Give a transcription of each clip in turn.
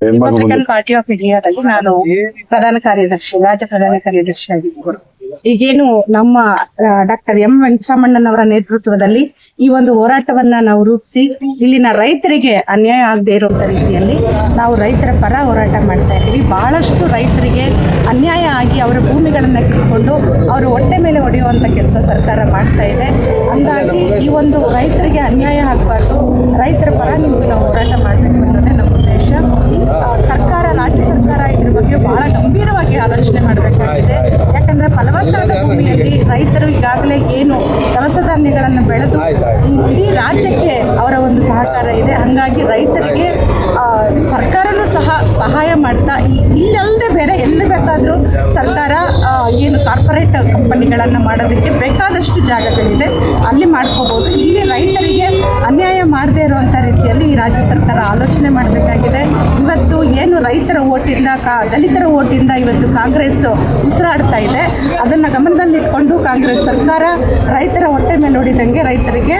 Republican party of ಇಂಡಿಯಾದಲ್ಲಿ ನಾನು ರಾಜ್ಯ ಪ್ರಧಾನ ಕಾರ್ಯದರ್ಶಿ ಆಗಿದ್ದು. ಈಗೇನು ನಮ್ಮ ಡಾಕ್ಟರ್ ಎಂ ವೆಂಕಟರಾಮಣ್ಣನವರ ನೇತೃತ್ವದಲ್ಲಿ ಈ ಒಂದು ಹೋರಾಟವನ್ನ ನಾವು ರೂಪಿಸಿ ಇಲ್ಲಿನ ರೈತರಿಗೆ ಅನ್ಯಾಯ ಆಗದೆ ಇರುವಂತ ರೀತಿಯಲ್ಲಿ ನಾವು ರೈತರ ಪರ ಹೋರಾಟ ಮಾಡ್ತಾ ಇದ್ದೀವಿ. ಬಹಳಷ್ಟು ರೈತರಿಗೆ ಅನ್ಯಾಯ ಆಗಿ ಅವರ ಭೂಮಿಗಳನ್ನ ಕಿತ್ಕೊಂಡು ಅವರ ಹೊಟ್ಟೆ ಮೇಲೆ ಹೊಡೆಯುವಂತ ಕೆಲಸ ಸರ್ಕಾರ ಮಾಡ್ತಾ ಇದೆ. ಹಂಗಾಗಿ ಈ ಒಂದು ರೈತರಿಗೆ ಅನ್ಯಾಯ ಆಗಬಾರ್ದು, ರೈತರ ಪರ ನಿಂತು ನಾವು ಹೋರಾಟ ಮಾಡಬೇಕು ಅನ್ನೋದೇ ನಮ್ಮ ಉದ್ದೇಶ. ಸರ್ಕಾರ, ರಾಜ್ಯ ಸರ್ಕಾರ ಇದ್ರ ಬಗ್ಗೆ ಬಹಳ ಗಂಭೀರವಾಗಿ ಆಲೋಚನೆ ಮಾಡಬೇಕಾಗಿದೆ. ಯಾಕಂದ್ರೆ ಫಲವತ್ತಾದ ಭೂಮಿಯಲ್ಲಿ ರೈತರು ಈಗಾಗಲೇ ಏನು ದವಸ ಧಾನ್ಯಗಳನ್ನು ಬೆಳೆದು ಇಡೀ ರಾಜ್ಯಕ್ಕೆ ಅವರ ಒಂದು ಸಹಕಾರ ಇದೆ. ಹಾಗಾಗಿ ರೈತರಿಗೆ ಸರ್ಕಾರನೂ ಸಹ ಸಹಾಯ ಮಾಡ್ತಾ ಇಲ್ಲಲ್ಲದೆ ಬೇರೆ ಎಲ್ಲಿ ಬೇಕಾದರೂ ಸರ್ಕಾರ ಏನು ಕಾರ್ಪೊರೇಟ್ ಕಂಪನಿಗಳನ್ನು ಮಾಡೋದಕ್ಕೆ ಬೇಕಾದಷ್ಟು ಜಾಗಗಳಿದೆ, ಅಲ್ಲಿ ಮಾಡ್ಕೋಬಹುದು. ಇಲ್ಲಿ ರೈತರಿಗೆ ಅನ್ಯಾಯ ಮಾಡದೇ ಇರುವಂಥ ರೀತಿಯಲ್ಲಿ ಈ ರಾಜ್ಯ ಸರ್ಕಾರ ಆಲೋಚನೆ ಮಾಡಬೇಕಾಗಿದೆ. ಇವತ್ತು ಏನು ರೈತರ ಓಟಿಂದ ದಲಿತರ ಓಟಿಂದ ಇವತ್ತು ಕಾಂಗ್ರೆಸ್ ಉಸಿರಾಡ್ತಾ ಇದೆ, ಅದನ್ನು ಗಮನದಲ್ಲಿಟ್ಕೊಂಡು ಕಾಂಗ್ರೆಸ್ ಸರ್ಕಾರ ರೈತರ ಹೊಟ್ಟೆ ಮೇಲೆ ಹೊಡಿದಂಗೆ ರೈತರಿಗೆ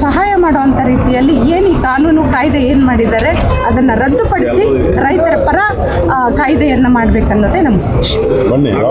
ಸಹಾಯ ಮಾಡುವಂಥ ರೀತಿಯಲ್ಲಿ ಏನು ಈ ಕಾನೂನು ಕಾಯ್ದೆ ಏನು ಮಾಡಿದ್ದಾರೆ ಅದನ್ನು ರದ್ದುಪಡಿಸಿ ರೈತರ ಪರ ಕಾಯ್ದೆಯನ್ನು ಮಾಡಬೇಕನ್ನೋದೇ ನಮ್ಮ ಉದ್ದೇಶ.